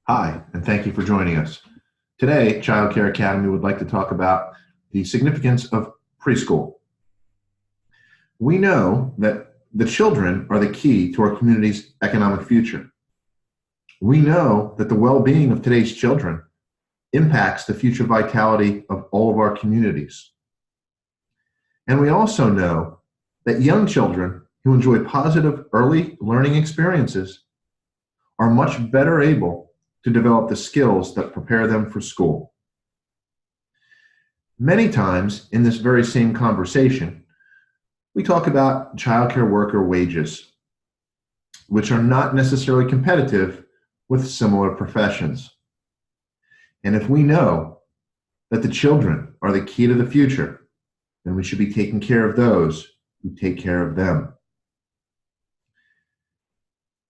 Hi, and thank you for joining us. Today, Child Care Academy would like to talk about the significance of preschool. We know that the children are the key to our community's economic future. We know that the well-being of today's children impacts the future vitality of all of our communities. And we also know that young children who enjoy positive early learning experiences are much better able to develop the skills that prepare them for school. Many times in this very same conversation, we talk about childcare worker wages, which are not necessarily competitive with similar professions. And if we know that the children are the key to the future, then we should be taking care of those who take care of them.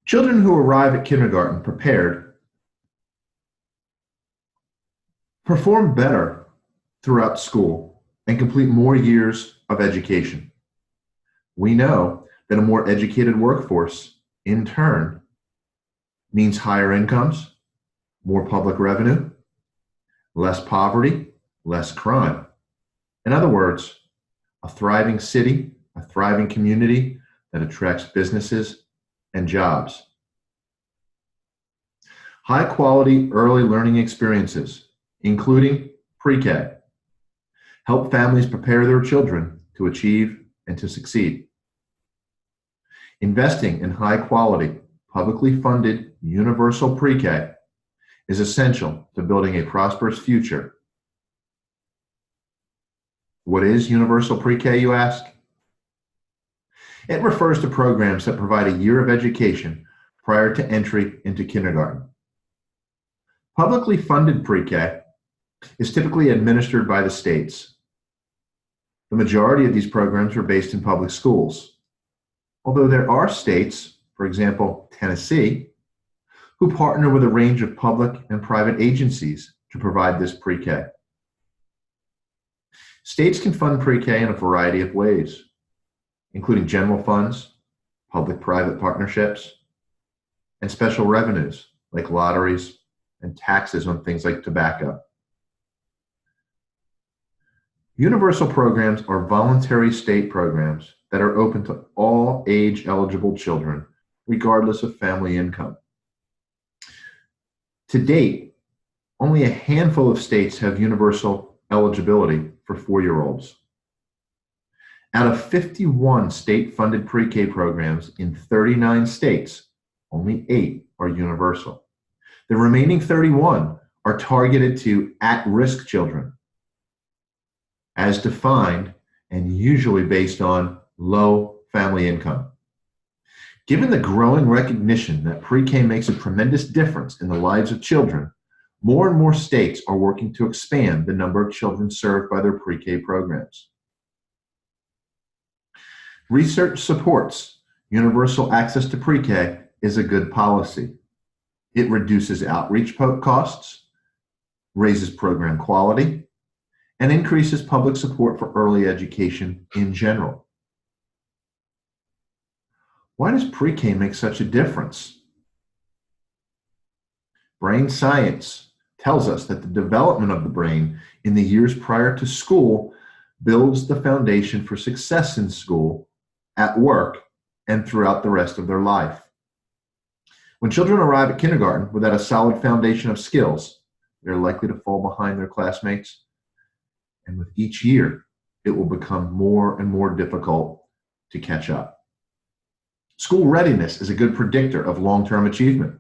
Children who arrive at kindergarten prepared perform better throughout school and complete more years of education. We know that a more educated workforce, in turn, means higher incomes, more public revenue, less poverty, less crime. In other words, a thriving city, a thriving community that attracts businesses and jobs. High quality early learning experiences, including pre-K, help families prepare their children to achieve and to succeed. Investing in high quality, publicly funded universal pre-K is essential to building a prosperous future. What is universal pre-K, you ask? It refers to programs that provide a year of education prior to entry into kindergarten. Publicly funded pre-K is typically administered by the states. The majority of these programs are based in public schools, although there are states, for example, Tennessee, who partner with a range of public and private agencies to provide this pre-K. States can fund pre-K in a variety of ways, including general funds, public-private partnerships, and special revenues like lotteries and taxes on things like tobacco. Universal programs are voluntary state programs that are open to all age-eligible children, regardless of family income. To date, only a handful of states have universal eligibility for 4-year-olds. Out of 51 state-funded pre-K programs in 39 states, only 8 are universal. The remaining 31 are targeted to at-risk children, as defined and usually based on low family income. Given the growing recognition that pre-K makes a tremendous difference in the lives of children, more and more states are working to expand the number of children served by their pre-K programs. Research supports universal access to pre-K is a good policy. It reduces outreach costs, raises program quality, and increases public support for early education in general. Why does pre-K make such a difference? Brain science tells us that the development of the brain in the years prior to school builds the foundation for success in school, at work, and throughout the rest of their life. When children arrive at kindergarten without a solid foundation of skills, they're likely to fall behind their classmates. And with each year, it will become more and more difficult to catch up. School readiness is a good predictor of long-term achievement.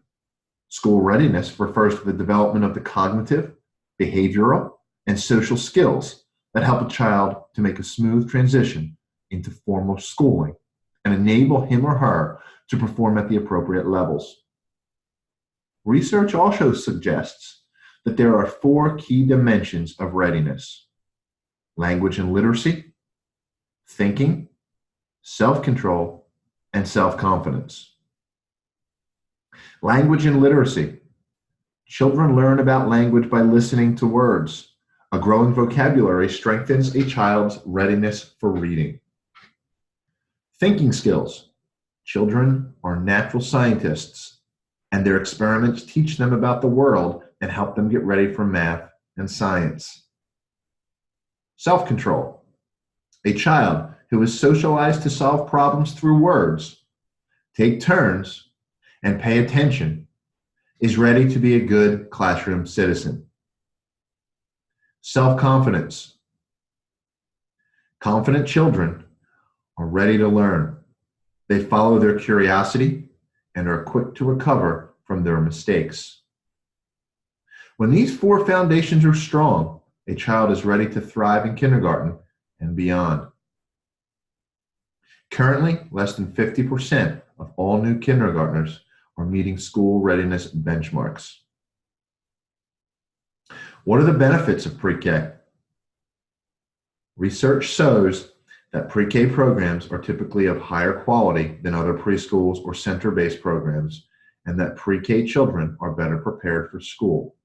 School readiness refers to the development of the cognitive, behavioral, and social skills that help a child to make a smooth transition into formal schooling and enable him or her to perform at the appropriate levels. Research also suggests that there are 4 key dimensions of readiness: language and literacy, thinking, self-control, and self-confidence. Language and literacy. Children learn about language by listening to words. A growing vocabulary strengthens a child's readiness for reading. Thinking skills. Children are natural scientists and their experiments teach them about the world and help them get ready for math and science. Self-control. A child who is socialized to solve problems through words, take turns, and pay attention is ready to be a good classroom citizen. Self-confidence. Confident children are ready to learn. They follow their curiosity and are quick to recover from their mistakes. When these four foundations are strong, a child is ready to thrive in kindergarten and beyond. Currently, less than 50% of all new kindergartners are meeting school readiness benchmarks. What are the benefits of pre-K? Research shows that pre-K programs are typically of higher quality than other preschools or center-based programs, and that pre-K children are better prepared for school.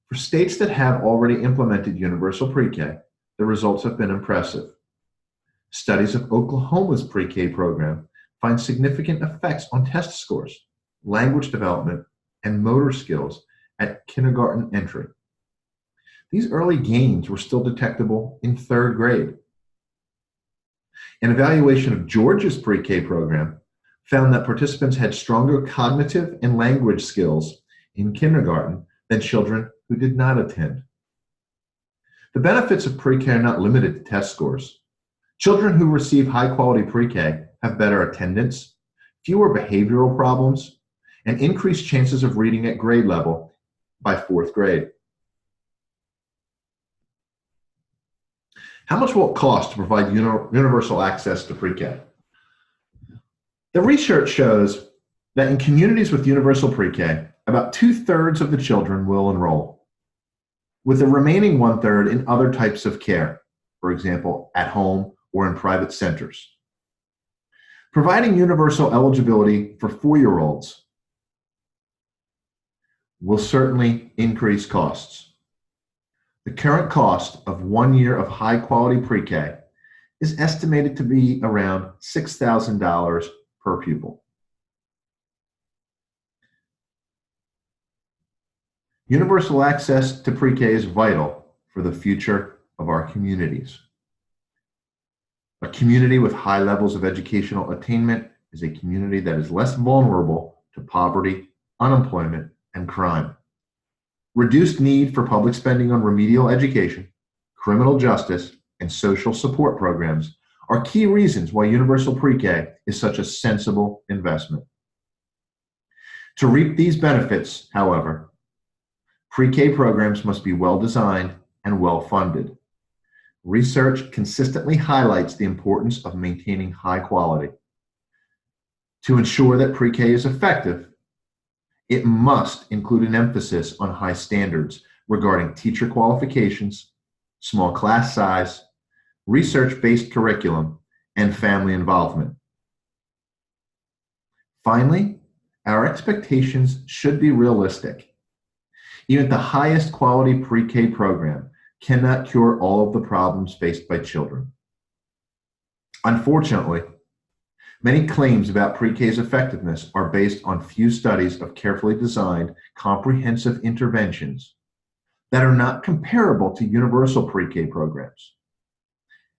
For states that have already implemented universal pre-K, the results have been impressive. Studies of Oklahoma's pre-K program find significant effects on test scores, language development, and motor skills at kindergarten entry. These early gains were still detectable in third grade. An evaluation of Georgia's pre-K program found that participants had stronger cognitive and language skills in kindergarten than children who did not attend. The benefits of pre-K are not limited to test scores. Children who receive high-quality pre-K have better attendance, fewer behavioral problems, and increased chances of reading at grade level by fourth grade. How much will it cost to provide universal access to pre-K? The research shows that in communities with universal pre-K, about 2/3 of the children will enroll, with the remaining 1/3 in other types of care, for example, at home or in private centers. Providing universal eligibility for 4-year-olds will certainly increase costs. The current cost of 1 year of high-quality pre-K is estimated to be around $6,000 per pupil. Universal access to pre-K is vital for the future of our communities. A community with high levels of educational attainment is a community that is less vulnerable to poverty, unemployment, and crime. Reduced need for public spending on remedial education, criminal justice, and social support programs are key reasons why universal pre-K is such a sensible investment. To reap these benefits, however, pre-K programs must be well designed and well funded. Research consistently highlights the importance of maintaining high quality. To ensure that pre-K is effective, it must include an emphasis on high standards regarding teacher qualifications, small class size, research-based curriculum, and family involvement. Finally, our expectations should be realistic. Even the highest quality pre-K program cannot cure all of the problems faced by children. Unfortunately, many claims about pre-K's effectiveness are based on few studies of carefully designed, comprehensive interventions that are not comparable to universal pre-K programs.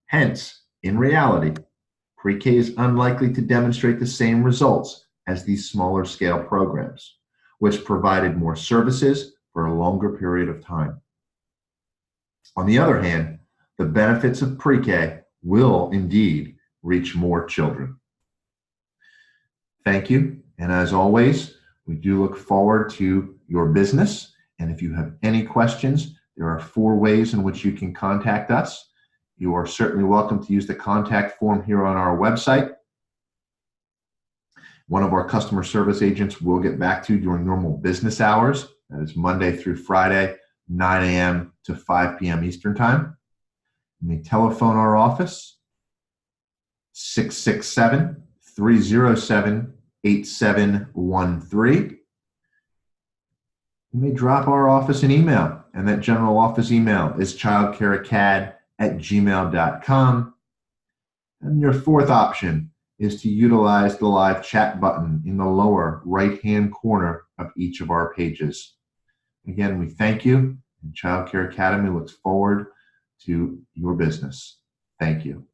Hence, in reality, pre-K is unlikely to demonstrate the same results as these smaller scale programs, which provided more services for a longer period of time. On the other hand, the benefits of pre-K will indeed reach more children. Thank you, and as always, we do look forward to your business, and if you have any questions, there are 4 ways in which you can contact us. You are certainly welcome to use the contact form here on our website. One of our customer service agents will get back to you during normal business hours. That is Monday through Friday, 9 a.m. to 5 p.m. Eastern Time. You may telephone our office, 667-307-8713. You may drop our office an email, and that general office email is childcareacad@gmail.com. And your 4th option is to utilize the live chat button in the lower right-hand corner of each of our pages. Again, we thank you, and Child Care Academy looks forward to your business. Thank you.